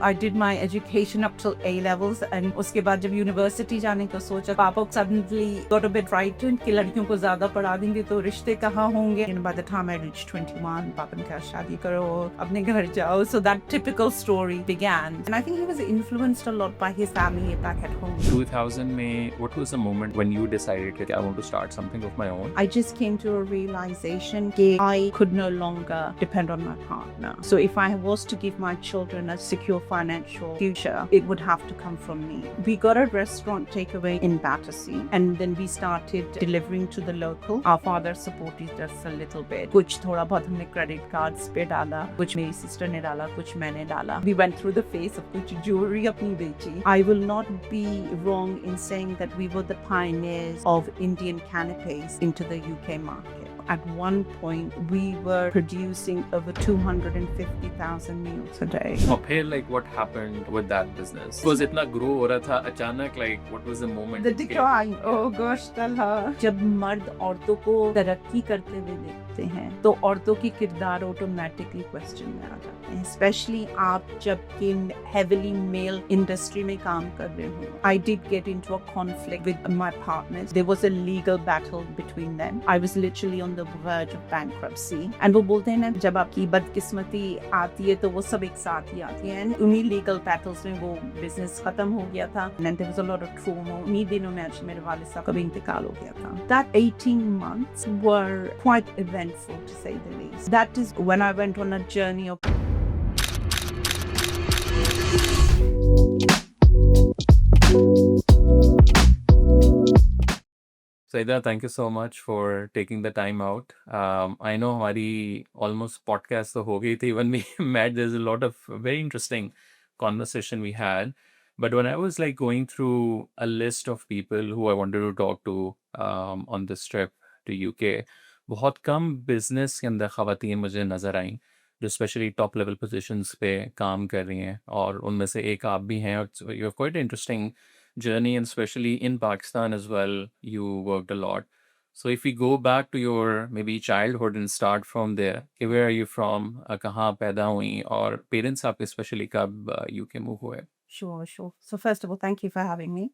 I did my education up till A levels and उसके बाद जब यूनिवर्सिटी जाने का सोचा पापा suddenly got a bit frightened कि लड़कियों को ज़्यादा पढ़ा देंगे तो रिश्ते कहाँ होंगे. And by the time I reached 21, पापा ने कहा शादी करो अपने घर जाओ. So that typical story began. And I think he was influenced a lot by his family back at home. 2000 में, what was the moment when you decided that I want to start something of my own? I just came to a realization that I could no longer depend on my partner. So if I was to give my children a secure financial future, it would have to come from me. We got a restaurant takeaway in Battersea and then we started delivering to the local. Our father supported us a little bit. कुछ थोड़ा बहुत हमने credit cards पे डाला, कुछ मेरी sister ने डाला, कुछ मैंने डाला. We went through the phase of कुछ jewelry अपनी बेची. I will not be wrong in saying that we were the pioneers of Indian canapes into the UK market. At one point, we were producing over 250,000 meals a day. और फिर like what happened with that business? Because इतना grow हो रहा था अचानक, like what was the moment? The decline. Oh gosh, Talha. जब मर्द औरतों को तरक्की करते हुए देखते हैं, तो औरतों की किरदार automatically question में आ जाते हैं. Especially आप जब कि heavily male industry में काम कर रहे हो. I did get into a conflict with my partners. There was a legal battle between them. I was literally on the verge of bankruptcy. And वो बोलते हैं ना जब आपकी बदकिस्मती आती है तो वो सब एक साथ ही आती है. And उन्हीं legal battles में वो business खत्म हो गया था. And there was a lot of trauma. उन्हीं दिनों में आज मेरे वालिद साहब का भी इंतकाल हो गया था. That 18 months were quite eventful to say the least. That is when I went on a journey of Saida, thank you so much for taking the time out. I know हमारी almost podcast तो हो गई थी when we met. There's a lot of very interesting conversation we had. But when I was like going through a list of people who I wanted to talk to on this trip to UK, बहुत कम business के अंदर ख़वातीन मुझे नज़र आईं जो specially top level positions पे काम कर रही हैं और उनमें से एक आप भी हैं और you have quite interesting journey, and especially in Pakistan as well, you worked a lot. So if we go back to your maybe childhood and start from there, कि where are you from, कहाँ पैदा हुई और parents आपके especially कब UK move हुए? Sure, sure. So first of all, thank you for having me.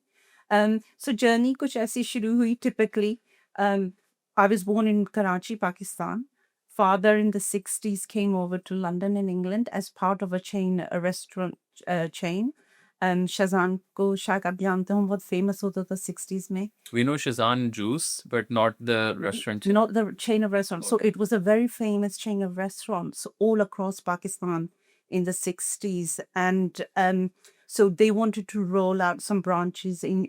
So journey कुछ ऐसी शुरू हुई typically. I was born in Karachi, Pakistan. Father in the 60s came over to London in England as part of a restaurant chain. Shazan को शायद आप जानते हो बहुत famous होता था 60s में. We know Shazan Juice, but not the restaurant. Not the chain of restaurants. So it was a very famous chain of restaurants all across Pakistan in the 60s. And so they wanted to roll out some branches in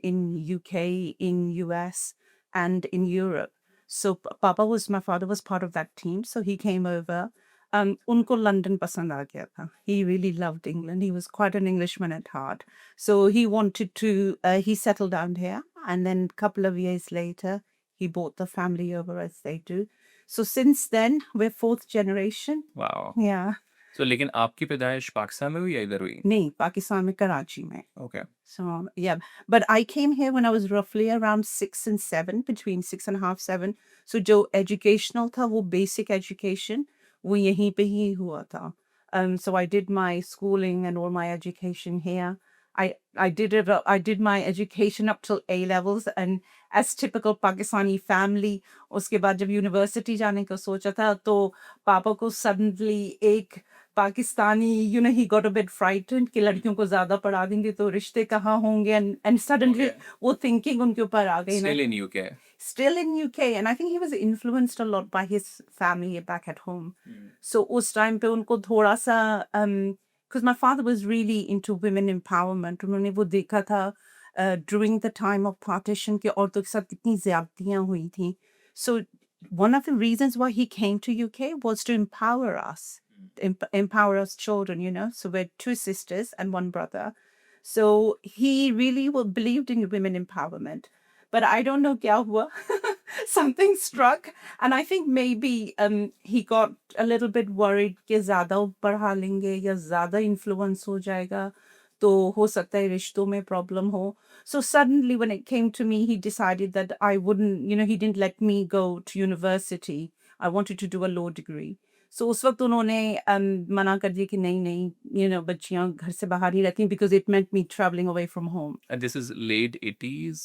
UK, in US, and in Europe. So my father was part of that team. So he came over. उनको London पसंद आ गया था. He really loved England. He was quite an Englishman at heart. So he wanted to, he settled down here. And then a couple of years later, he brought the family over as they do. So since then, we're fourth generation. Wow. Yeah. So लेकिन आपकी पैदाइश पाकिस्तान में हुई या इधर हुई? नहीं, पाकिस्तान में कराची में. Okay. So yeah, but I came here when I was roughly around 6 and 7, between 6.5, 7. So जो educational था, वो basic education, वो यहीं पे ही हुआ था. So I did my schooling and all my education here. I did my education up till A levels and as typical Pakistani family. उसके बाद जब university जाने का सोचा था तो पापा को suddenly एक Pakistani, he got a bit frightened कि लड़कियों को ज़्यादा पढ़ा देंगे तो रिश्ते कहाँ होंगे, and suddenly वो thinking उनके ऊपर आ गई. Still in UK. Still in UK, and I think he was influenced a lot by his family back at home. So उस time पे उनको थोड़ा सा because my father was really into women empowerment. उन्होंने वो देखा था during the time of partition कि औरतों के साथ कितनी ज़्यादतियाँ हुई थी. So one of the reasons why he came to UK was to empower us. Empower us children, So we're 2 sisters and 1 brother. So he really believed in women empowerment. But I don't know kya hua. Something struck. And I think maybe he got a little bit worried कि ज़्यादा पढ़ा लेंगे या ज़्यादा influence हो जाएगा तो हो सकता है रिश्तों में problem हो. So suddenly when it came to me, he decided that I wouldn't, he didn't let me go to university. I wanted to do a law degree. सो उस वक्त उन्होंने मना कर दिया कि नहीं नहीं, बच्चियां घर से बाहर नहीं रहती, because it meant me travelling away from home. And this is late 80s.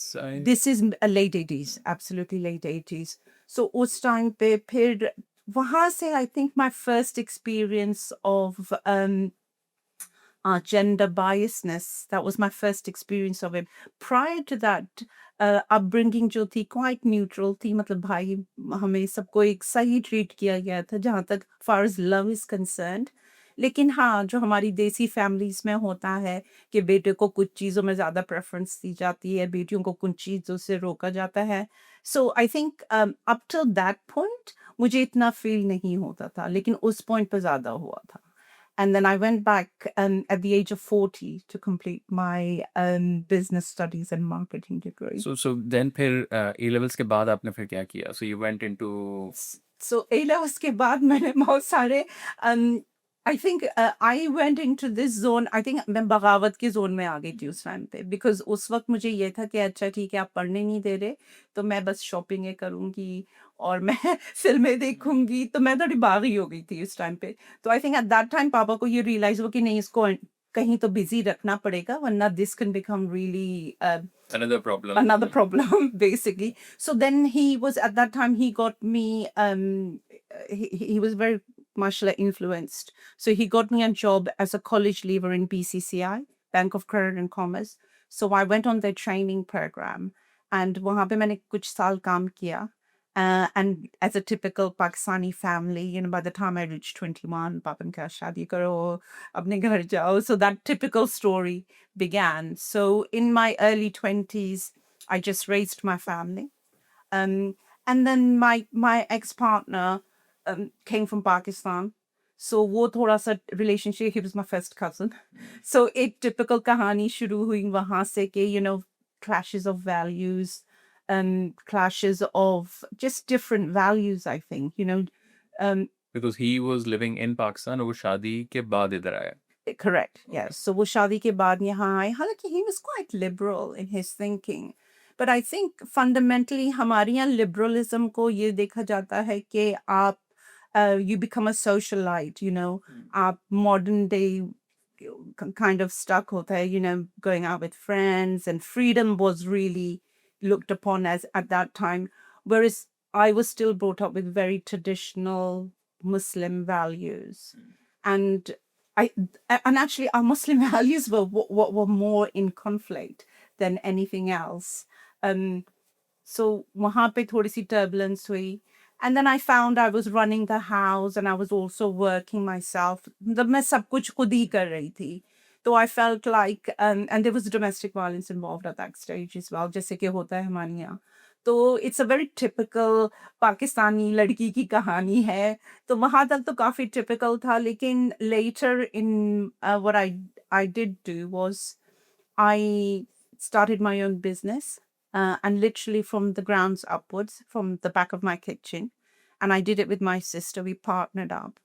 This is late 80s, absolutely late 80s. So उस टाइम पे फिर वहाँ से I think my first experience of gender biasness, that was my first experience of it. Prior to that, upbringing जो थी quite neutral थी, मतलब भाई हमें सबको एक सही treat किया गया था जहाँ तक far as love is concerned. लेकिन हाँ, जो हमारी देसी फैमिलीज में होता है कि बेटे को कुछ चीज़ों में ज़्यादा प्रेफरेंस दी जाती है, बेटियों को कुछ चीज़ों से रोका जाता है. So I think up till that point मुझे इतना फील नहीं होता था, लेकिन उस पॉइंट पे ज़्यादा हुआ था. And then I went back at the age of 40 to complete my business studies and marketing degree. So then फिर A levels के बाद आपने फिर क्या किया? So you went into So A levels के बाद मैंने बहुत सारे I think I went into this zone. I think मैं बगावत के जोन में आ गई थी उस टाइम पे, because उस वक्त मुझे ये था कि अच्छा ठीक है आप पढ़ने नहीं दे रहे तो मैं बस शॉपिंग करूंगी और मैं फिल्में देखूंगी. तो मैं थोड़ी बागी हो गई थी उस टाइम पे. तो I think at that time पापा को ये रियलाइज हुआ कि नहीं, इसको कहीं तो बिजी रखना पड़ेगा वरना this can become really another problem basically. So then he was, at that time he got me he was very mashallah influenced, so he got me a job as a college leaver in BCCI, Bank of Credit and Commerce. So I went on their training program and वहाँ पे मैंने कुछ साल काम किया. And as a typical Pakistani family, by the time I reached 21, papan ka shadi karo, apne ghar jao. So that typical story began. So in my early 20s, I just raised my family. And then my ex-partner came from Pakistan. So wo thoda sa relationship, he was my first cousin. So a typical kahani shuru hui wahan se ke, clashes of values, clashes of just different values, I think, because he was living in Pakistan. वो शादी के बाद इधर आया. Correct, yes. So वो शादी के बाद यहाँ आए. हालांकि he was quite liberal in his thinking. But I think fundamentally हमारे यहाँ liberalism को ये देखा जाता है कि आप you become a socialite, आप modern day kind of stuck होता है, going out with friends, and freedom was really looked upon as at that time, whereas I was still brought up with very traditional Muslim values. And actually our Muslim values were more in conflict than anything else. So wahan pe thodi si turbulence hui. And then I found I was running the house and I was also working myself. मैं सब कुछ खुद ही कर रही थी. So I felt like, and there was domestic violence involved at that stage as well, जैसे कि होता है हमारे यहाँ. तो it's a very typical Pakistani लड़की की कहानी है. तो वहाँ तक तो काफी typical था, लेकिन later in what I did do was I started my own business, and literally from the grounds upwards, from the back of my kitchen. And I did it with my sister. We partnered up.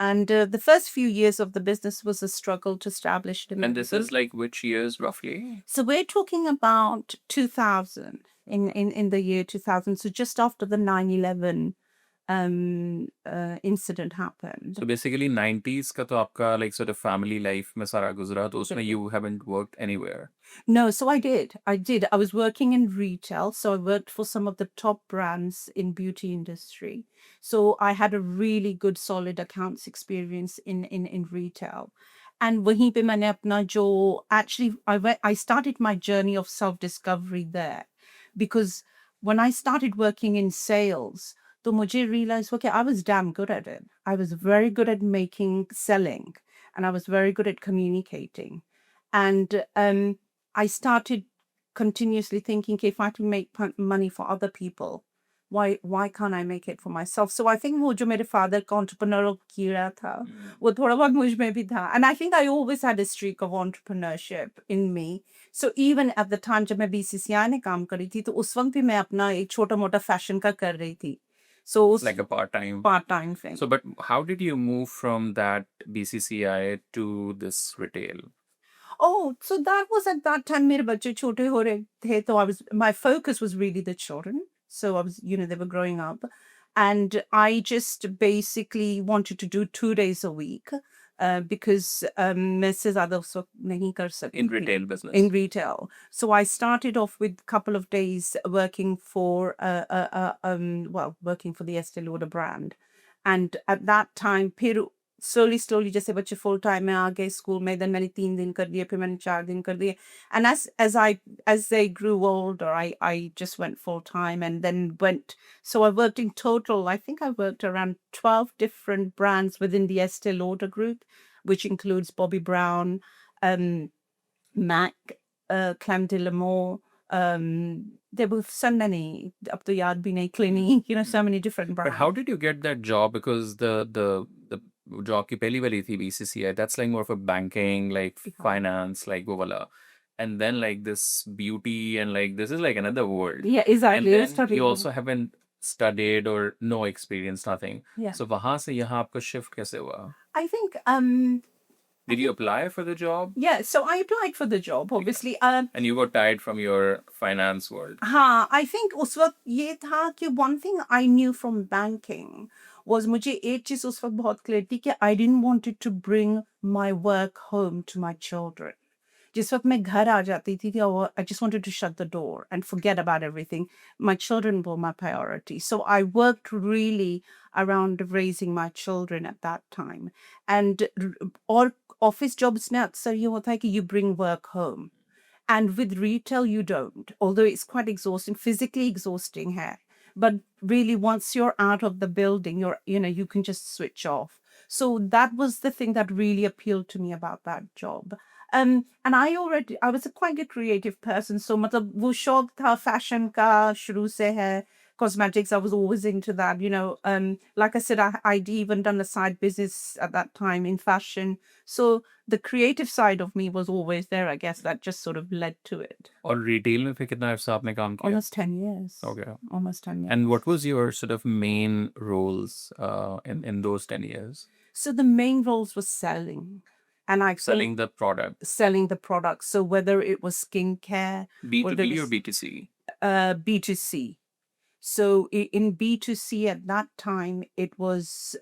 And the first few years of the business was a struggle to establish it. And this is like which years roughly? So we're talking about 2000, in the year 2000. So just after the 9/11 incident happened. So basically 90s का तो आपका like sort of family life में सारा गुजरा, तो उसमें you haven't worked anywhere. No, so I did. I was working in retail. So I worked for some of the top brands in beauty industry. So I had a really good solid accounts experience in retail. And वहीं पे मैंने अपना जो, actually I started my journey of self-discovery there, because when I started working in sales, तो मुझे realize हुआ कि I was damn good at it. I was very good at selling, and I was very good at communicating. And I started continuously thinking, okay, if I can make money for other people, why can't I make it for myself? So I think वो जो मेरे father का entrepreneurial कीड़ा था, वो थोड़ा बहुत मुझ में भी था. And I think I always had a streak of entrepreneurship in me. So even at the time जब मैं BCCI में काम कर रही थी, तो उस वक्त भी मैं अपना एक छोटा मोटा fashion का कर रही थी. So like a part-time thing. So but how did you move from that BCCI to this retail? Oh, so that was at that time मेरे बच्चे छोटे हो रहे थे, तो my focus was really the children. So I was, they were growing up. and I just basically wanted to do 2 days a week because मैं इससे ज़्यादा उस वक्त नहीं कर सकती In थी retail business. in retail. So I started off with a couple of days working for working for the Estee Lauder brand, and at that time, फिर slowly जैसे बच्चे full time में आ गए school में, then मैंने 3 दिन कर दिए, फिर मैंने 4 दिन कर दिए, and as they grew older, I just went full time and then went. So I worked in total. I think I worked around 12 different brands within the Estee Lauder group, which includes Bobbi Brown, um, MAC, Clem de l'Amour. There were so many, up the yard bine Clinique, so many different But brands. how did you get that job? Because the job ki pehli wali thi BCCI, that's like more of a banking, like Yeah. finance, like wo wala. And then like this beauty and like this is like another world. Yeah, exactly. And It was then you totally also haven't studied or no experience, nothing. Yeah. So wahan se yahan aapka shift kaise hua? I think Did you apply for the job? yeah, so I applied for the job, obviously. And you got tired from your finance world. हाँ, I think उस वक्त ये था कि one thing I knew from banking was मुझे एक चीज उस वक्त बहुत clear थी कि I didn't want it to bring my work home to my children. जिस वक्त मैं घर आ जाती थी I just wanted to shut the door and forget about everything. My children were my priority. So I worked really around raising my children at that time. And और office jobs में अक्सर ये होता है कि you bring work home. And with retail, you don't, although it's quite exhausting, physically exhausting hair. But really, once you're out of the building, you can just switch off. So that was the thing that really appealed to me about that job. And I was a quite good creative person. So मतलब वो शौक था fashion का शुरू से है. Cosmetics, I was always into that, like I said, I'd even done a side business at that time in fashion. So the creative side of me was always there. I guess that just sort of led to it. और retail में फिर कितना अर्सा आपने काम किया? Almost 10 years. Okay. Almost 10 years. And what was your sort of main roles in those 10 years? So the main roles was selling. And I Selling the product. selling the products. So whether it was skincare, whether B2B it or was, B2C? B2C. So in B2C at that time, it was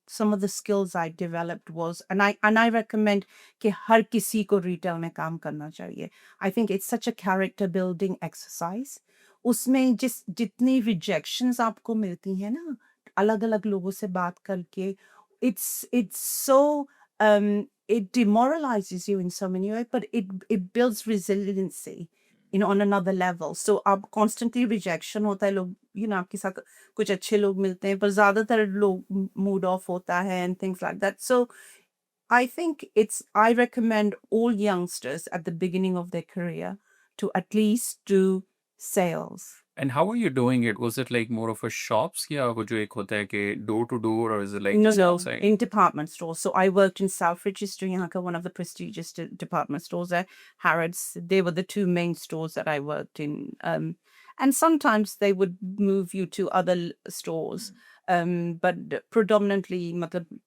some of the skills I developed was, and I recommend कि हर किसी को retail में काम करना चाहिए. I think it's such a character building exercise. उसमें जितनी rejections आपको मिलती हैं ना, अलग-अलग लोगों से बात करके, it's so it demoralizes you in so many ways, but it builds resiliency. On another level. So अब constantly rejection होता है, लोग आपके साथ कुछ अच्छे लोग मिलते हैं पर ज्यादातर लोग mood off होता है and things like that. So I think I recommend all youngsters at the beginning of their career to at least do sales. And how were you doing it? Was it like more of a shops या वो जो एक होता है कि door to door, or is it like No, just no, outside? in department stores. So I worked in Selfridges, यहाँ का one of the prestigious department stores there. Harrods, they were the two main stores that I worked in. And sometimes they would move you to other stores. But predominantly,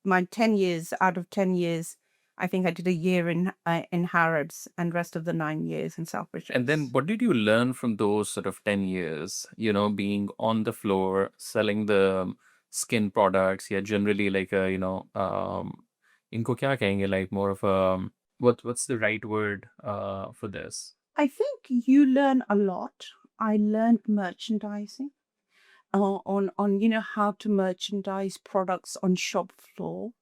my 10 years, out of 10 years, I think I did a year in Harrods and rest of the 9 years in Selfridges. And then what did you learn from those sort of 10 years, being on the floor, selling the skin products, yeah, generally like a, इनको क्या कहेंगे, like more of a, what's the right word for this? I think you learn a lot. I learned merchandising on how to merchandise products on shop floor,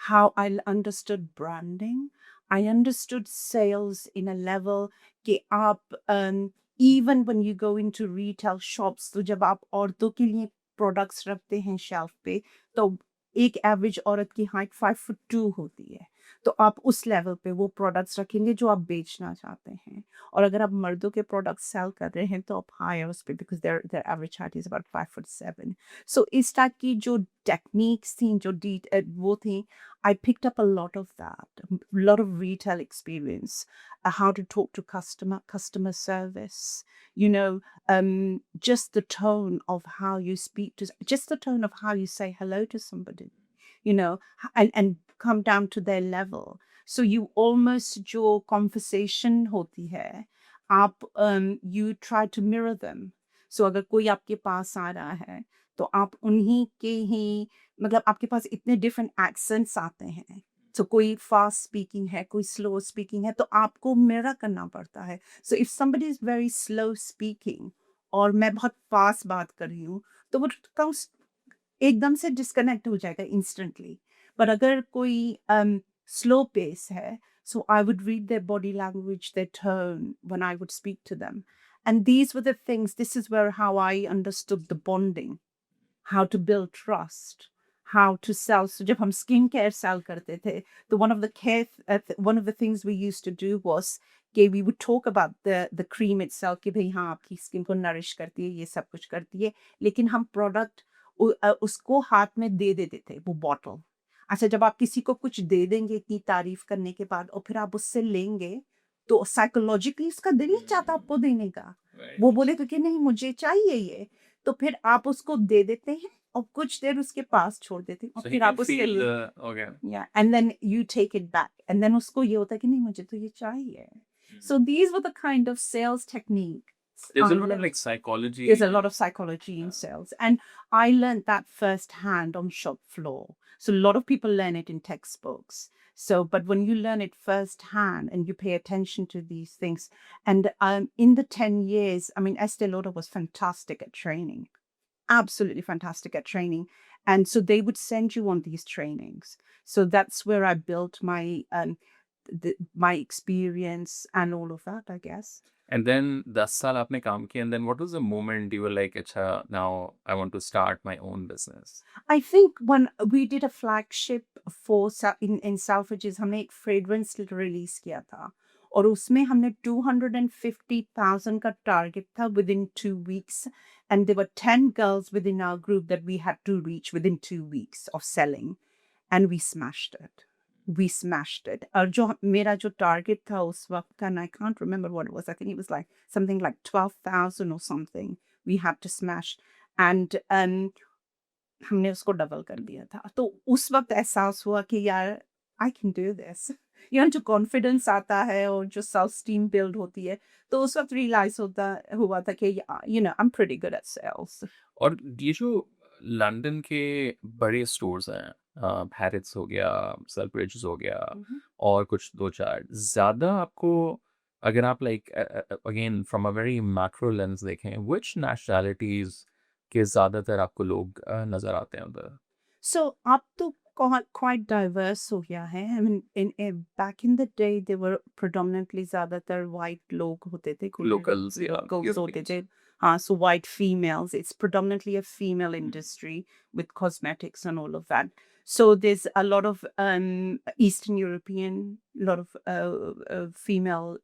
how I understood branding. I understood sales in a level कि आप even when you go into retail shops, तो जब आप औरतों के लिए products रखते हैं shelf पे, तो एक average औरत की height 5'2" होती है. तो आप उस लेवल पे वो प्रोडक्ट्स रखेंगे जो आप बेचना चाहते हैं. और अगर आप मर्दों के प्रोडक्ट्स सेल कर रहे हैं तो आप हाई उस पे, because there average height is about 5'7". सो इस टाइप की जो टेक्निक्स थी, जो वो थी, I picked up a lot of that, a lot of retail experience, how to talk to customer service, just the tone of how you speak just the tone of how you say hello to somebody, and come down to their level. So you almost, your conversation hoti hai, you try to mirror them. So अगर कोई आपके पास आ रहा है तो आप उन्हीं के ही मतलब आपके पास इतने डिफरेंट एक्सेंट्स आते हैं। तो कोई फास्ट स्पीकिंग है, कोई स्लो स्पीकिंग है, तो आपको मिरर करना पड़ता है। So if somebody is very slow speaking और मैं बहुत फास्ट बात कर रही हूँ, तो वो कम्स एकदम से डिस्कनेक्ट हो जाएगा इंस्टेंटली। पर अगर कोई स्लो पेस है, so I would read their body language, their tone when I would speak to them. And these were the things, this is where how I understood the bonding, how to build trust, how to sell. So जब हम skin care cell करते थे, तो one of the things we used to do was कि we would talk about the cream itself कि भाई हाँ आपकी स्किन को नरिश करती है, ये सब कुछ करती है, लेकिन हम प्रोडक्ट उसको हाथ में दे देते थे वो बॉटल। अच्छा जब आप किसी को कुछ दे देंगे इतनी तारीफ करने के बाद और फिर आप उससे लेंगे, तो साइकोलॉजिकली उसका दिल नहीं चाहता आपको देने का। वो बोलेगा कि नहीं मुझे चाहिए ये, तो फिर आप उसको दे देते हैं और कुछ देर उसके पास छोड़ देते हैं और So he फिर can आप उससे feel the okay. या and then you take it back and then उसको ये होता है कि नहीं मुझे तो ये चाहिए। So these were the kind of sales techniques There's I a lot of learned. like psychology. There's a lot of psychology in sales, and I learned that firsthand on shop floor. So a lot of people learn it in textbooks. So, but when you learn it firsthand and you pay attention to these things, and in the 10 years, I mean, Estee Lauder was fantastic at training, absolutely fantastic at training. And so they would send you on these trainings. So that's where I built my experience and all of that, I guess. And then 10 साल आपने काम किया, and then what was the moment you were like, अच्छा, now I want to start my own business? I think when we did a flagship for in Selfridges, हमने एक fragrance release किया था और उसमें हमने 250,000 का target था within 2 weeks, and there were 10 girls within our group that we had to reach within 2 weeks of selling, and we smashed it. We smashed it. और जो मेरा जो target था उस वक्त का, and I can't remember what it was. I think it was like something like 12,000 or something we had to smash. And हमने उसको डबल कर दिया था। तो उस वक़्त एहसास हुआ कि यार आई कैन डू दिस। जो कॉन्फिडेंस आता है और जो सेल्फ स्टीम बिल्ड होती है, तो उस वक़्त रियलाइज़ हुआ था कि I am pretty good at sales. और ये जो लंदन के बड़े स्टोर्स हैं, हैरिट्स हो गया, सेल्फ्रिज हो गया, और कुछ दो चार ज़्यादा आपको, अगर आप like again from a very macro lens देखें, विच नेशनैलिटीज़ के ज़्यादातर आपको लोग नज़र आते हैं उधर? So अब तो quite diverse हो गया है। I mean, back in the day, they were predominantly ज़्यादातर white लोग होते थे, Locals, yeah. locals होते थे। हाँ, so white females. It's predominantly a female industry with cosmetics and all of that. So there's a lot of Eastern European, lot of female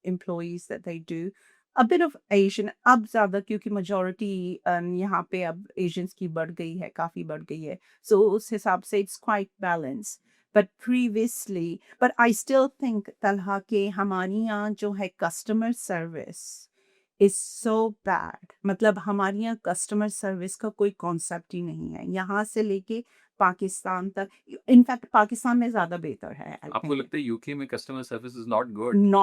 employees that they do. A bit of Asian, अब ज़्यादा क्योंकि majority यहाँ पे अब Asians की बढ़ गई है, काफ़ी बढ़ गई है। So उस हिसाब से it's quite balanced. But previously, but I still think Talha के हमारी यहाँ जो है customer service is so bad. मतलब हमारे यहाँ कस्टमर सर्विस का कोई कॉन्सेप्ट ही नहीं है। यहाँ से लेके पाकिस्तान तक, इनफैक्ट पाकिस्तान में ज़्यादा बेहतर है। I आपको think. लगता है यूके में customer service is not good? No.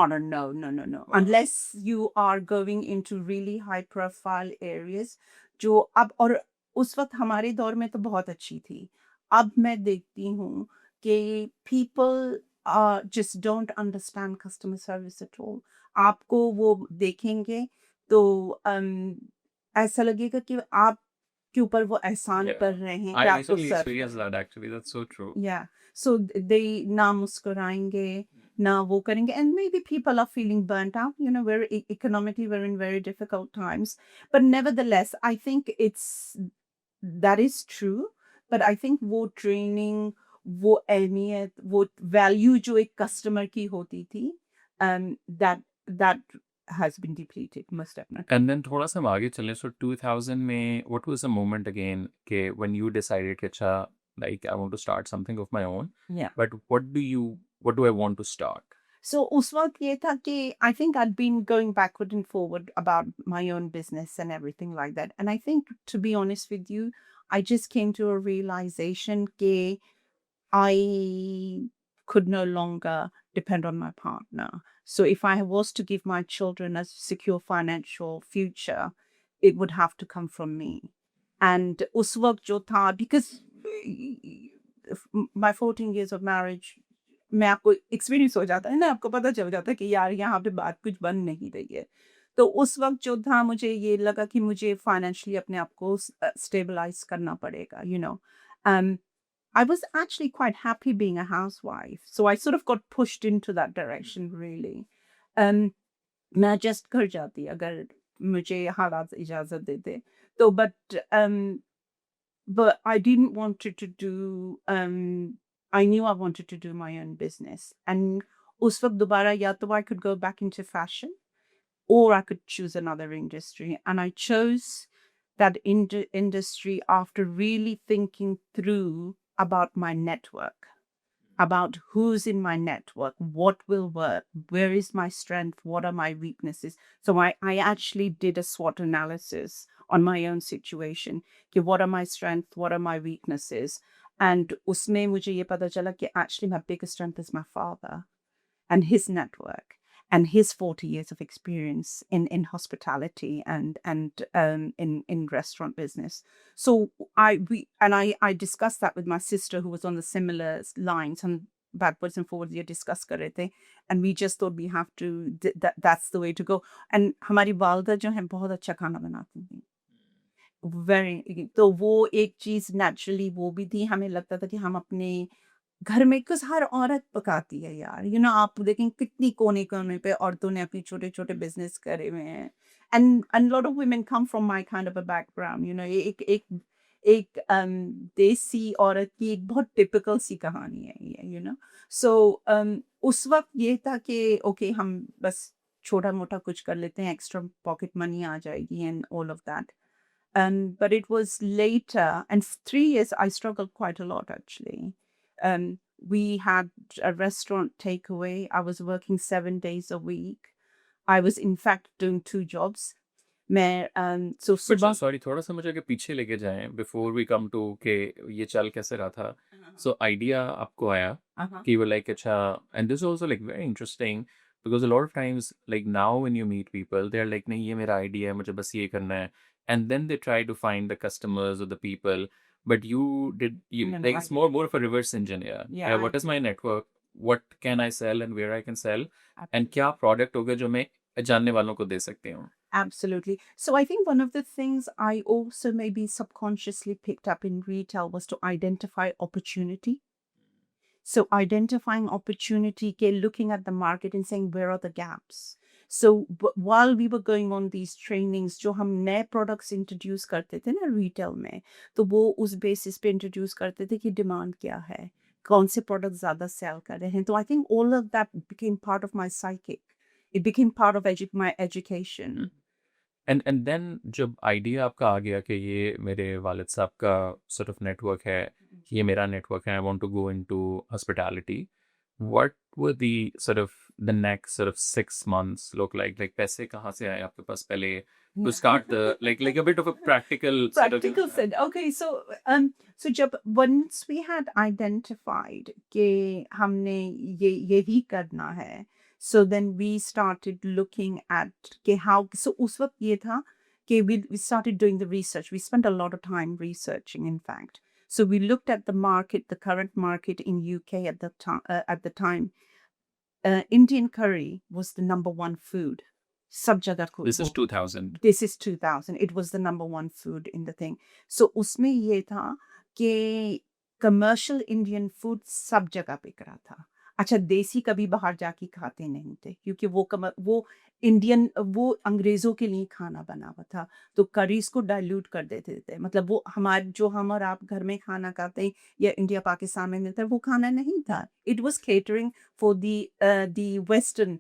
Unless you are going into really high profile areas, जो अब और उस वक्त हमारे दौर में तो बहुत अच्छी थी। अब मैं देखती हूँ कि people just don't understand customer service at all. आपको वो देखेंगे तो ऐसा लगेगा कि आपके ऊपर वो एहसान कर रहे हैं कि I आपको recently serve experienced that actually. That's so true. Yeah. So they ना मुस्कुराएंगे, ना वो करेंगे, and maybe people are feeling burnt out. We're economically we're in very difficult times, but nevertheless, I think that is true. But I think वो training, वो अहमियत, वो value जो एक customer की होती थी, that has been depleted, most definitely. And then थोड़ा सा हम आगे चलें, so 2000 में what was the moment again कि when you decided कि अच्छा, like I want to start something of my own, Yeah. but what do I want to start? So उस वक्त ये था कि I think I'd been going backward and forward about my own business and everything like that. And I think, to be honest with you, I just came to a realization कि I could no longer depend on my partner. So if I was to give my children a secure financial future, it would have to come from me. And उस वक्त जो था, because my 14 years of marriage, मैं आपको experience हो जाता है ना, आपको पता चल जाता है कि यार यहाँ पे बात कुछ बन नहीं रही है। तो उस वक्त जो था, मुझे ये लगा कि मुझे फाइनेंशियली अपने आप को स्टेबलाइज करना पड़ेगा, I was actually quite happy being a housewife, so I sort of got pushed into that direction really. um, मैं एडजस्ट कर जाती अगर मुझे हालात इजाज़त देते। तो but I didn't want it to do, I knew I wanted to do my own business. And उस वक़्त दोबारा या तो I could go back into fashion or I could choose another industry. And I chose that industry after really thinking through about my network, about who's in my network, what will work, where is my strength, what are my weaknesses. So I actually did a SWOT analysis on my own situation. कि what are my strengths, what are my weaknesses. And उसमें मुझे ये पता चला कि actually my biggest strength is my father and his network and his 40 years of experience in hospitality and in restaurant business. So I discussed that with my sister who was on the similar lines, and backwards and forwards ये discuss कर रहे थे, and we just thought we have to that's the way to go. And हमारी वालदा जो है बहुत अच्छा खाना बनाती थी, वेरी, तो वो एक चीज नेचुरली वो भी थी, हमें लगता था कि हम अपने घर में, बिकॉज़ हर औरत पकाती है यार, आप देखें कितनी कोने-कोने पे औरतों ने अपने छोटे-छोटे बिज़नेस करे हुए हैं। And lot of women come from my kind of a background, ये एक एक एक देसी औरत की एक बहुत टिपिकल सी कहानी है ये, सो उस वक़्त ये था कि ओके हम बस छोटा-मोटा कुछ कर लेते हैं, एक्स्ट्रा पॉकेट मनी आ जाएगी and all of that. But it was later, and 3 years I struggled quite a lot actually. Um, we had a restaurant takeaway. I was working 7 days a week. I was in fact doing 2 jobs. मैं so but सुबह sorry, थोड़ा सा मुझे अगर पीछे लेके जाएं before we come to के ये चल कैसे रहा था। सो आइडिया आपको आया uh-huh. कि वो लाइक अच्छा, and this also like very interesting because a lot of times like now when you meet people they are like नहीं ये मेरा आइडिया है, मुझे बस ये करना है, and then they try to find the customers और the people, but you did you No, no, like it's more of a reverse engineer. yeah, what is my network, what can I sell and where I can sell, and absolutely. क्या product होगा जो मैं जानने वालों को दे सकती हूँ। Absolutely. So I think one of the things I also maybe subconsciously picked up in retail was to identify opportunity. So identifying opportunity, looking at the market and saying where are the gaps. So while we were going on these trainings, जो हम नए products introduce करते थे ना retail में, तो वो उस basis पे introduce करते थे कि demand क्या है, कौन से products ज़्यादा sell कर रहे हैं. तो I think all of that became part of my psychic. It became part of my education. And then जब आइडिया आपका आ गया कि ये मेरे वालिद साहब का सॉर्ट ऑफ नेटवर्क है, ये मेरा नेटवर्क है, I want to go into hospitality, what were the sort of the next sort of 6 months look like पैसे कहाँ से आए आपके पास पहले to start the like a bit of a practical sort of Practical sense. Okay, so जब once we had identified कि हमने यही करना है, so then we started looking at कि how, so उस वक्त ये था कि we started doing the research. We spent a lot of time researching, in fact. So we looked at the market, the current market in UK at the time. At the time, Indian curry was the number one food. सब जगह को this is वो 2000। this is 2000. It was the number one food in the thing. So उसमें ये था कि commercial Indian food सब जगह बिक रहा था। अच्छा, देसी कभी बाहर जाके खाते नहीं थे क्योंकि वो इंडियन, वो अंग्रेजों के लिए खाना बना हुआ था, तो करीज को डाइल्यूट कर देते थे। मतलब वो हमारे जो हम और आप घर में खाना खाते हैं या इंडिया पाकिस्तान में मिलता है, वो खाना नहीं था। It was catering for the western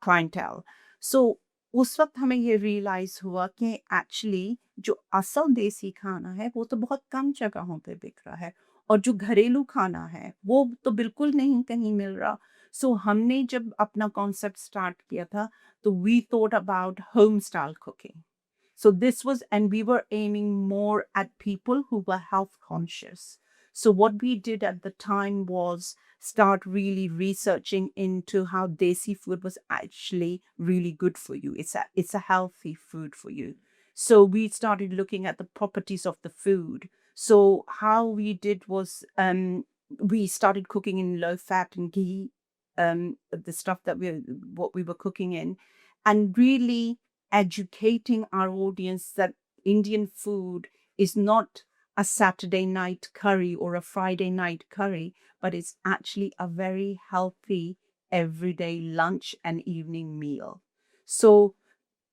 clientele. So उस वक्त हमें ये रियलाइज हुआ कि एक्चुअली जो असल देसी खाना है वो तो बहुत कम जगहों पे बिक रहा है, और जो घरेलू खाना है वो तो बिल्कुल नहीं कहीं मिल रहा। सो हमने जब अपना कॉन्सेप्ट स्टार्ट किया था, तो we thought about home style cooking. So this was, and we were aiming more at people who were health conscious. So what we did at the time was start really researching into how desi food was actually really good for you. It's a healthy food for you. So we started looking at the properties of the food. So how we did was we started cooking in low fat and ghee, the stuff that what we were cooking in, and really educating our audience that Indian food is not a Saturday night curry or a Friday night curry, but it's actually a very healthy everyday lunch and evening meal. So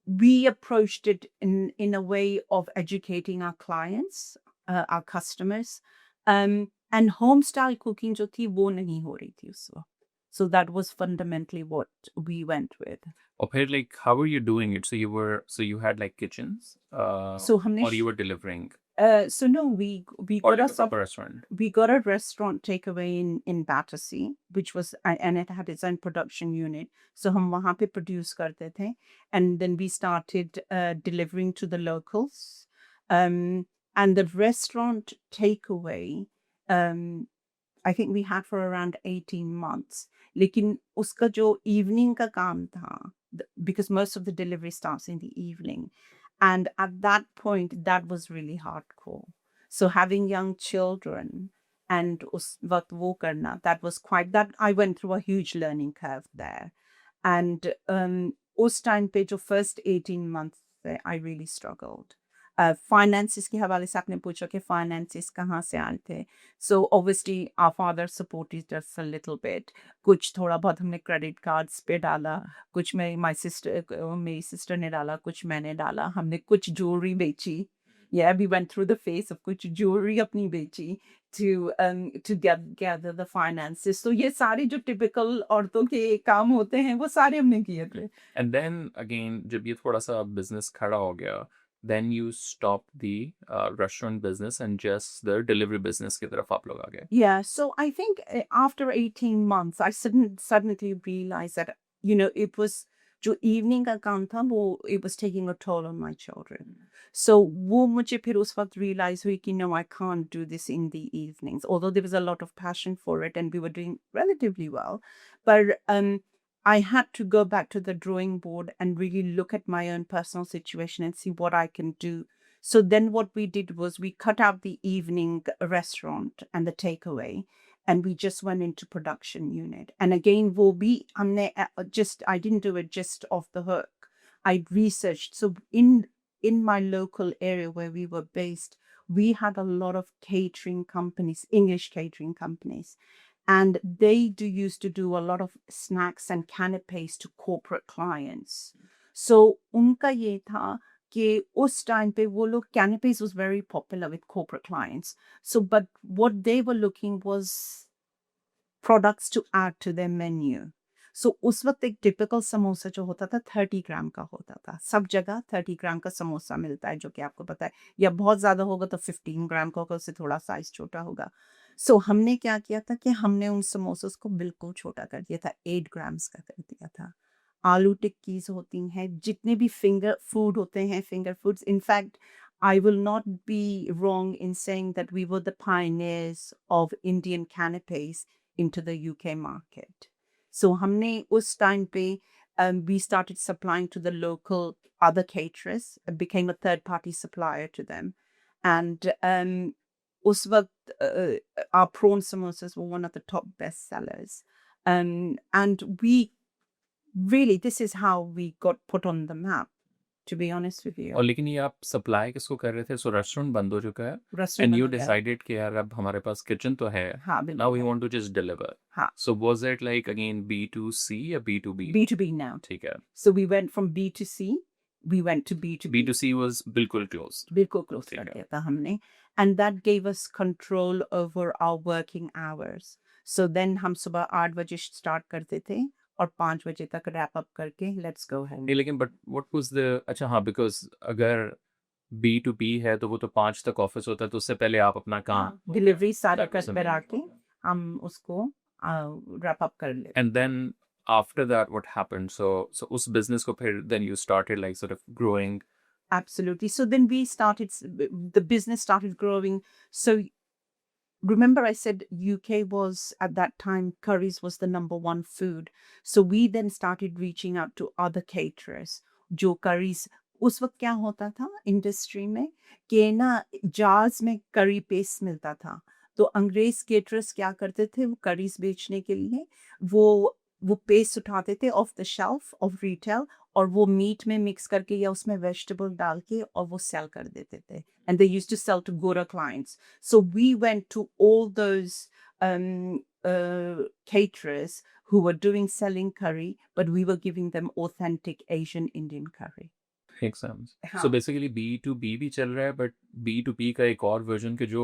we approached it in a way of educating our clients, our customers, and home style cooking जो थी वो नहीं हो रही थी उस वक्त. So that was fundamentally what we went with. और फिर like how were you doing it? So you had like kitchens, So हमने or you were delivering, so no, we or got like a us proper restaurant? we got a restaurant takeaway in Battersea, which was and it had its own production unit. So हम वहाँ पे produce करते थे, and then we started delivering to the locals. And the restaurant takeaway, I think we had for around 18 months. लेकिन उसका जो evening का काम था, because most of the delivery starts in the evening. And at that point, that was really hardcore. So having young children and us वक्त वो करना, that was quite, that I went through a huge learning curve there. And उस time पे जो first 18 months थे, I really struggled. Finances के हवाले से आपने पूछा कि finances कहाँ से आए थे. So obviously our father supported us a little bit. कुछ थोड़ा बहुत हमने credit cards पे डाला, कुछ मेरी sister ने डाला, कुछ मैंने डाला. हमने कुछ jewelry बेची. Yeah, we went through the phase of कुछ jewelry अपनी बेची to gather the finances. So ये सारे जो typical औरतों के काम होते हैं वो सारे हमने किए थे. And then again, जब ये थोड़ा सा business खड़ा हो गया, then you stopped the restaurant business and just the delivery business की तरफ आप लोग आ गए. Yeah, so I think after 18 months, I suddenly realized that, it was जो evening का काम था वो it was taking a toll on my children. So वो मुझे फिर उस वक्त realize हुई कि no, I can't do this in the evenings. Although there was a lot of passion for it and we were doing relatively well, but I had to go back to the drawing board and really look at my own personal situation and see what I can do. So then what we did was we cut out the evening restaurant and the takeaway and we just went into production unit. And again, वो भी हमने I didn't do it just off the hook. I researched. So in my local area where we were based, we had a lot of catering companies, English catering companies. And they used to do a lot of snacks and canapes to corporate clients. So उनका ये था कि उस time पे वो लोग canapes was very popular with corporate clients. So, but what they were looking was products to add to their menu. So उस वक्त एक typical समोसा जो होता था 30 ग्राम का होता था. सब जगह 30 ग्राम का समोसा मिलता है जो कि आपको पता है, या बहुत ज़्यादा होगा तो 15 ग्राम का होगा, उससे थोड़ा साइज छोटा होगा. So हमने क्या किया था कि हमने उन समोसों को बिल्कुल छोटा कर दिया था, 8 ग्राम्स का कर दिया था. आलू टिक्कीज होती हैं, जितने भी फिंगर फूड होते हैं, finger foods. In fact I will not be wrong in saying that we were the pioneers of Indian canapes into the UK market. So हमने उस time पे we started supplying to the local other caterers, became a third party supplier to them. And उस वक्त our prawn samosas were one of the top best sellers. And we really, this is how we got put on the map, to be honest with you. और लेकिन ये आप supply किसको कर रहे थे? सो रेस्टोरेंट बंद हो चुका है Restaurant एंड यू बंद हो गया. डिसाइडेड कि यार अब हमारे पास किचन तो है, हाँ, नाउ बिल्कुल वी है. Want to just deliver. हाँ. So was it like again B2C या B2B? B2B now. ठीक है. So we went from B2C, we went to B2B. B2C was बिल्कुल closed. बिल्कुल close ठीक कर है. दिया था हमने. And that gave us control over our working hours. So then हम सुबह 8 बजे start करते थे और 5 बजे तक wrap up करके let's go home. नहीं लेकिन बट व्हाट वाज द, अच्छा हाँ, बिकॉज अगर B2B है तो वो तो 5 तक ऑफिस होता है, तो उससे पहले आप अपना काम डिलीवरी सारे That was कर करा के हम उसको wrap up कर लेते. and then after that what happened? So उस business को फिर then you started like sort of growing. Absolutely. So then we started, the business started growing. So remember I said UK was, at that time, curries was the number one food. So we then started reaching out to other caterers. जो curries उस वक्त क्या होता था industry में कि ना jars में करी पेस्ट मिलता था, तो अंग्रेज केटरर्स क्या करते थे, वो करीज बेचने के लिए वो पेस्ट उठाते थे of the shelf of retail, और वो मीट में मिक्स करके या उसमें वेजिटेबल डाल के और वो सेल कर देते थे, and they used to sell to गोरा clients. So we went to all those caterers who were doing selling curry, but we were giving them authentic Asian Indian curry. Makes sense. So हाँ. basically B2B भी चल रहा है, but B2B का एक और version के जो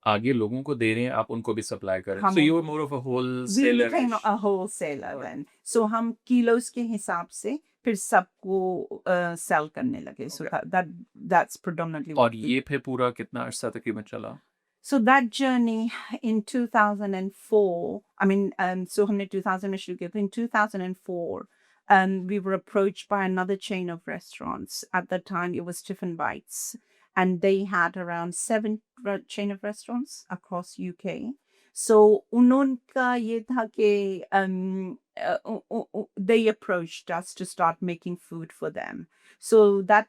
आगे लोगों को दे रहे हैं, आप उनको भी सप्लाई करें. हम So you were more of a we wholesaler. became a wholesaler then. So हम kilos के हिसाब से फिर सबको sell करने लगे. So Okay. that's predominantly और what we. ये फिर पूरा कितना अर्सा तकरीबन चला? So that journey in 2004, I mean, so हमने 2000 में शुरू किया, तो in 2004, we were approached by another chain of restaurants. At that time, it was Tiffin Bites, and they had around 7 chain of restaurants across UK. So उनका ये था कि they approached us to start making food for them. So that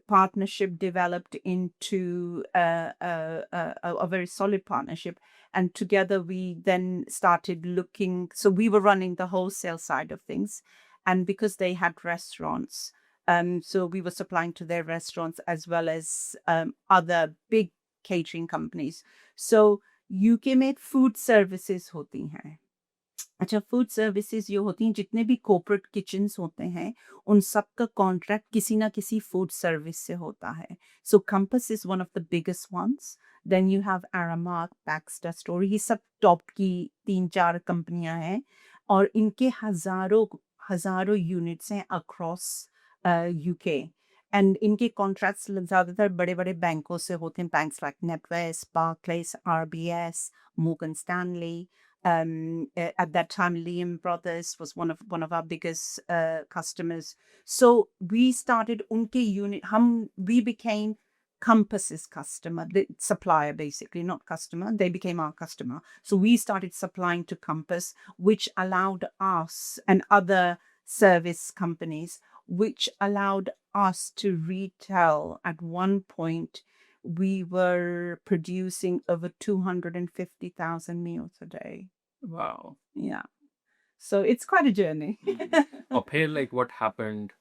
partnership developed into a very solid partnership, and together we then started looking. So we were running the wholesale side of things, and because they had restaurants, so we were supplying to their restaurants as well as other big catering companies. So UK में food services होती हैं. अच्छा, food services जो होती हैं, जितने भी corporate kitchens होते हैं, उन सब का कॉन्ट्रैक्ट किसी ना किसी फूड सर्विस से होता है. So Compass is one of the biggest ones. Then you have Aramark, Baxter Store, ये सब टॉप की 3-4 कंपनियां हैं, और इनके हजारों यूनिट्स हैं अक्रॉस यूके. एंड इनके कॉन्ट्रैक्ट्स ज़्यादातर बड़े बड़े बैंकों से होते हैं, banks like NatWest, Barclays, RBS, Morgan Stanley. At that time, Liam Brothers was one of our biggest customers. So we started unke unit. We became Compass's customer, the supplier, basically, not customer. They became our customer. So we started supplying to Compass, which allowed us and other service companies, which allowed us to retail. At one point, we were producing over 250,000 meals a day. Wow. Yeah. So it's quite a journey. और फिर like what happened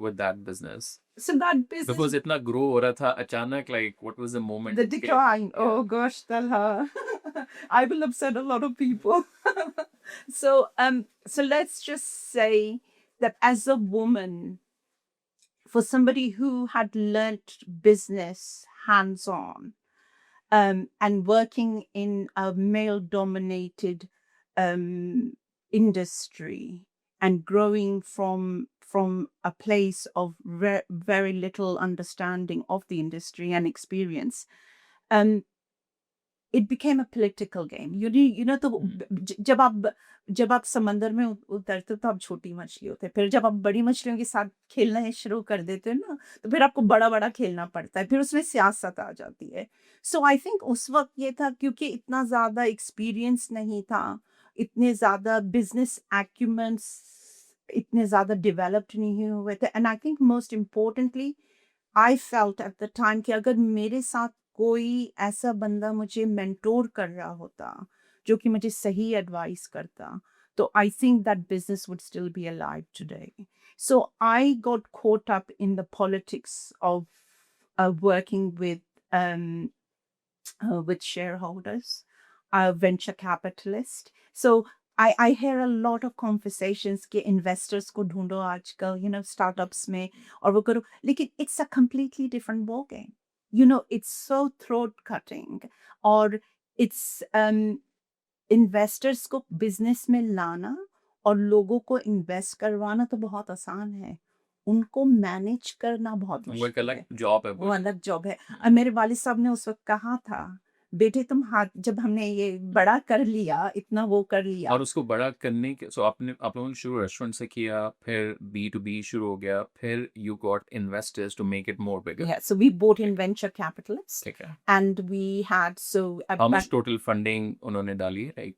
with that business? So that business, Because इतना grow हो रहा था अचानक, like what was the moment? the decline. Oh gosh, Talha. I will upset a lot of people. So let's just say that as a woman, for somebody who had learnt business hands-on, and working in a male-dominated industry, and growing from a place of very little understanding of the industry and experience, it became a political game. You know, तो जब आप समंदर में उतरते हो तो आप छोटी मछली होते हैं, फिर जब आप बड़ी मछलियों के साथ खेलना शुरू कर देते हो ना, तो फिर आपको बड़ा बड़ा खेलना पड़ता है, फिर उसमें सियासत आ जाती है. सो आई थिंक उस वक्त ये था, क्योंकि इतना ज्यादा एक्सपीरियंस नहीं था, इतने ज्यादा बिजनेस एक्यूमेंट्स इतने ज्यादा डेवलप्ड नहीं हुए थे. And I think most importantly, I felt at the time कि अगर मेरे साथ कोई ऐसा बंदा मुझे मेंटोर कर रहा होता, जो कि मुझे सही एडवाइस करता, तो I think that business would still be alive today. So I got caught up in the politics of working with shareholders, venture capitalists. So I hear a lot of conversations कि investors को ढूंढो आजकल, you know, startups में, और वो करो, लेकिन it's a completely different ball game. You know, it's so throat cutting, और it's investors को business में लाना और लोगों को invest करवाना तो बहुत आसान है, उनको मैनेज करना बहुत वो एक मुश्किल अलग है. जॉब है वो अलग जॉब है. और मेरे वालिद साहब ने उस वक्त कहा था, बेटे तुम हाथ, जब हमने ये बड़ा कर लिया, इतना वो कर लिया, और उसको बड़ा करने के सो आप लोगों ने शुरू रेस्टोरेंट से किया, फिर B2B शुरू हो गया, फिर you got investors to make it more bigger. yeah, so we bought in venture capitalists, ठीक है. and we had How much total funding उन्होंने डाली है, like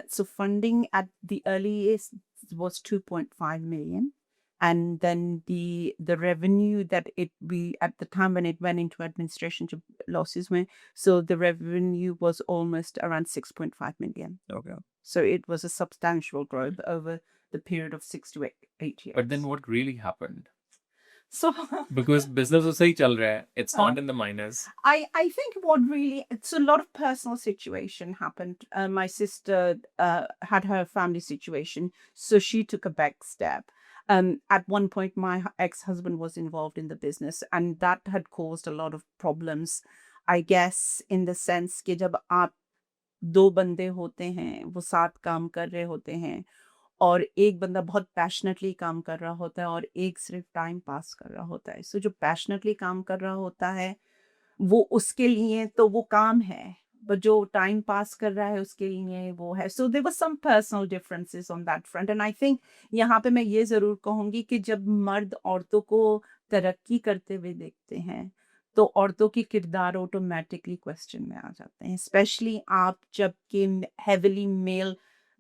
so funding at the earliest was 2.5 million, and then the revenue that we at the time when it went into administration to losses went, so the revenue was almost around 6.5 million. Okay. So it was a substantial growth over the period of 6 to 8 years. But then what really happened? So Because business is सही चल रहा है. It's not in the minus. I think what really, it's a lot of personal situation happened. My sister had her family situation, so she took a back step. At one point, my ex-husband was involved in the business, and that had caused a lot of problems. I guess in the sense कि जब आप दो बंदे होते हैं, वो साथ काम कर रहे होते हैं, और एक बंदा बहुत पैशनेटली काम कर रहा होता है और एक सिर्फ टाइम पास कर रहा होता है। सो जो पैशनेटली काम कर रहा होता है, वो उसके लिए तो वो काम है, बट जो टाइम पास कर रहा है उसके लिए वो है। So there was some personal differences on that front, and I think यहाँ पे मैं ये ज़रूर कहूँगी कि जब मर्द औरतों को तरक्की करते हुए देखते हैं, तो औरतों की किरदार ऑटोमेटिकली क्वेश्चन में आ जाते हैं, स्पेशली आप जबकि हेविली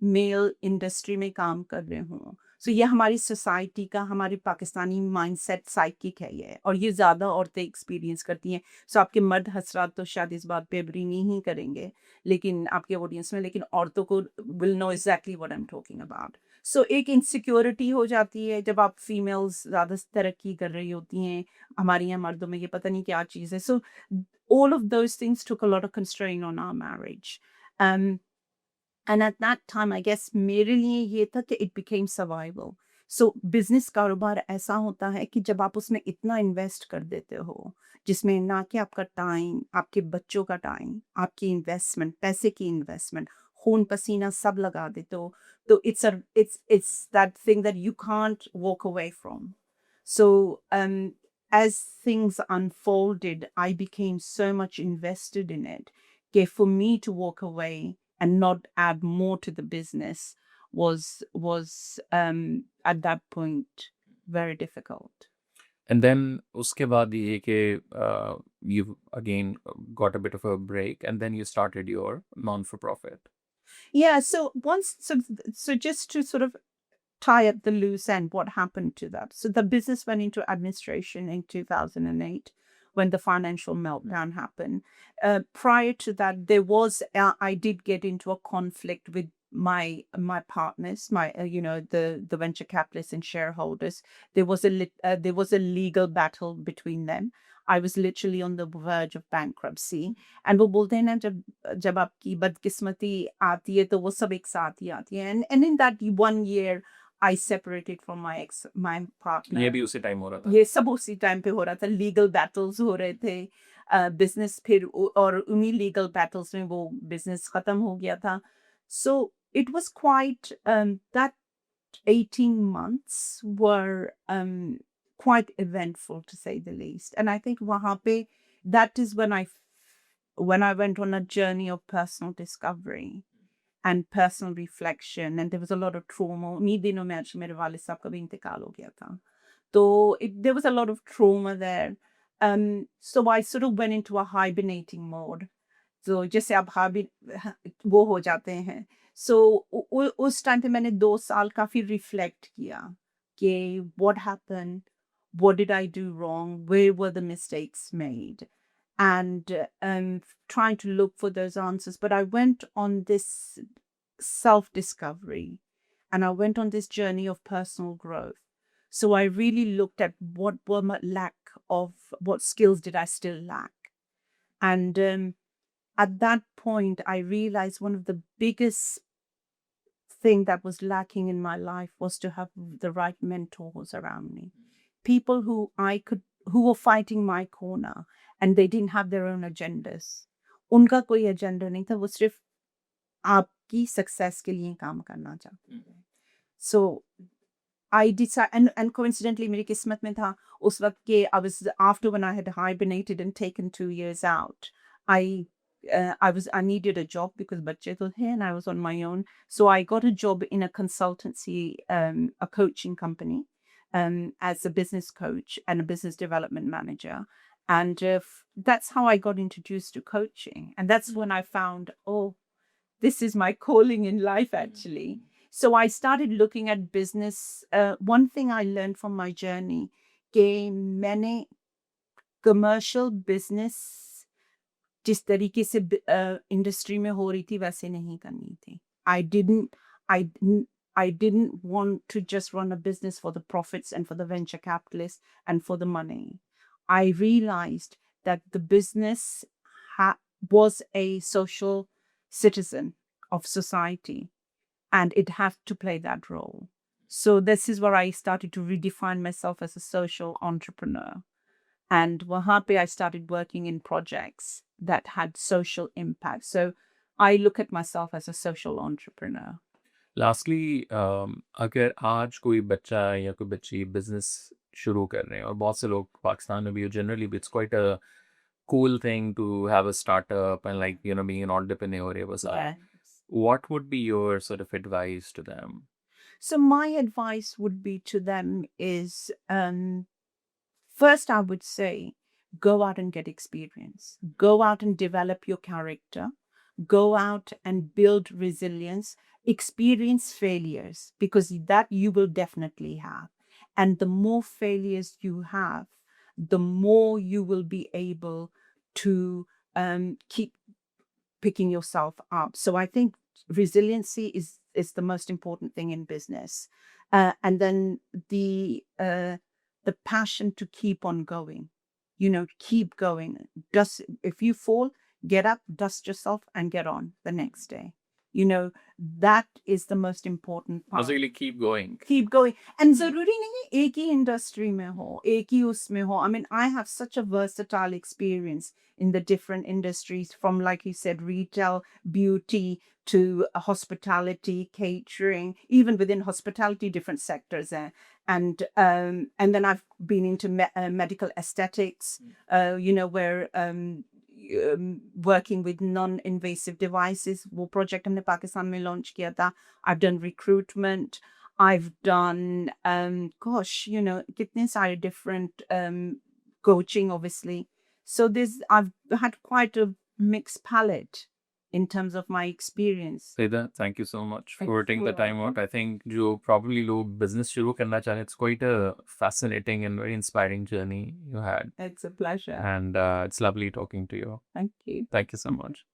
मेल इंडस्ट्री में काम कर रहे हों। सो ये हमारी सोसाइटी का, हमारी पाकिस्तानी माइंडसेट साइकिक है ये, और ये ज़्यादा औरतें एक्सपीरियंस करती हैं। सो आपके मर्द हजरात तो शायद इस बात पे एग्री नहीं करेंगे, लेकिन आपके ऑडियंस में, लेकिन औरतों को will know exactly what I am talking about. So एक इनसिक्योरिटी हो जाती है जब आप फीमेल्स ज़्यादा तरक्की कर रही होती हैं। हमारे यहाँ मर्दों में ये पता नहीं क्या चीज़ है। सो all of those things took a lot of constraint on our marriage. And at that time, I guess मेरे लिए ये था कि it became survival. So business कारोबार ऐसा होता है कि जब आप उसमें इतना इन्वेस्ट कर देते हो, जिसमें ना कि आपका टाइम, आपके बच्चों का टाइम, आपकी इन्वेस्टमेंट, पैसे की इन्वेस्टमेंट, खून पसीना सब लगा देते हो, तो it's that thing that you can't walk away from. So as things unfolded, I became so much invested in it. Okay, for me to walk away and not add more to the business was at that point very difficult. And then उसके बाद ये कि you again got a bit of a break, and then you started your non-for-profit. Yeah, so just to sort of tie up the loose end, what happened to that? So the business went into administration in 2008 when the financial meltdown happened. Prior to that, there was I did get into a conflict with my partners, my the venture capitalists and shareholders. There was a legal battle between them. I was literally on the verge of bankruptcy. And वो बोलते हैं ना, जब आपकी बदकिस्मती आती है तो वो सब एक साथ ही आती है. And in that 1 year, I separated from my partner. ये भी उसी टाइम हो रहा था. ये सब उसी टाइम पे हो रहा था. लीगल बैटल्स हो रहे थे. बिजनेस फिर और उन्हीं लीगल बैटल्स में वो बिजनेस खत्म हो गया था. So it was quite that 18 months were quite eventful, to say the least. And I think wahan pe, that is when I went on a journey of personal discovery and personal reflection, and there was a lot of trauma. उन्हीं दिनों में actually मेरे वालिद साहब का भी इंतकाल हो गया था. So there was a lot of trauma there. So I sort of went into a hibernating mode. So जैसे आप वो हो जाते हैं. So उस टाइम पे मैंने 2 साल काफी रिफ्लेक्ट किया कि what happened, what did I do wrong, where were the mistakes made, and trying to look for those answers. But I went on this self-discovery, and I went on this journey of personal growth. So I really looked at what were my lack of, what skills did I still lack. And at that point, I realized one of the biggest thing that was lacking in my life was to have the right mentors around me. People who were fighting my corner, and they didn't have their own agendas. उनका कोई agenda नहीं था, वो सिर्फ आपकी success के लिए काम करना चाहते थे. So I decided, and coincidentally मेरी किस्मत में था उस वक्त के, I was after when I had hibernated and taken 2 years out, I needed a job because बच्चे तो थे and I was on my own. So I got a job in a consultancy, a coaching company, as a business coach and a business development manager. And that's how I got introduced to coaching. And that's when I found, oh, this is my calling in life, actually. So I started looking at business. One thing I learned from my journey, कि मैंने commercial business जिस तरीके से industry में हो रही थी वैसे नहीं करनी थी. I didn't I didn't I didn't want to just run a business for the profits and for the venture capitalists and for the money. I realized that the business was a social citizen of society and it had to play that role. So this is where I started to redefine myself as a social entrepreneur. And wahan I started working in projects that had social impact. So I look at myself as a social entrepreneur. Lastly अगर आज कोई बच्चा या कोई बच्ची business शुरू कर रहे हैं और बहुत से लोग पाकिस्तान में भी generally it's quite a cool thing to have a startup and like being an entrepreneur Yes. what would be your sort of advice to them? So my advice would be to them is first I would say go out and get experience. Go out and develop your character. Go out and build resilience. Experience failures because that you will definitely have. And the more failures you have, the more you will be able to keep picking yourself up. So I think resiliency is the most important thing in business, and then the passion to keep on going. Keep going. If you fall, get up, dust yourself, and get on the next day. That is the most important part. Basically keep going. Keep going. And zaruri nahi hai ek hi industry mein ho, ek hi usme ho. I mean, I have such a versatile experience in the different industries from, like you said, retail, beauty to hospitality, catering, even within hospitality, different sectors. And then I've been into medical aesthetics, where working with non-invasive devices. वो project हमने पाकिस्तान में launch किया था. I've done recruitment. I've done कितने सारे different coaching, obviously. So I've had quite a mixed palette in terms of my experience. Seda, thank you so much Thank for taking the you. time out. I think जो probably लोग business शुरू करना चाहें, it's quite a fascinating and very inspiring journey you had. It's a pleasure. And it's lovely talking to you. Thank you. Thank you so much.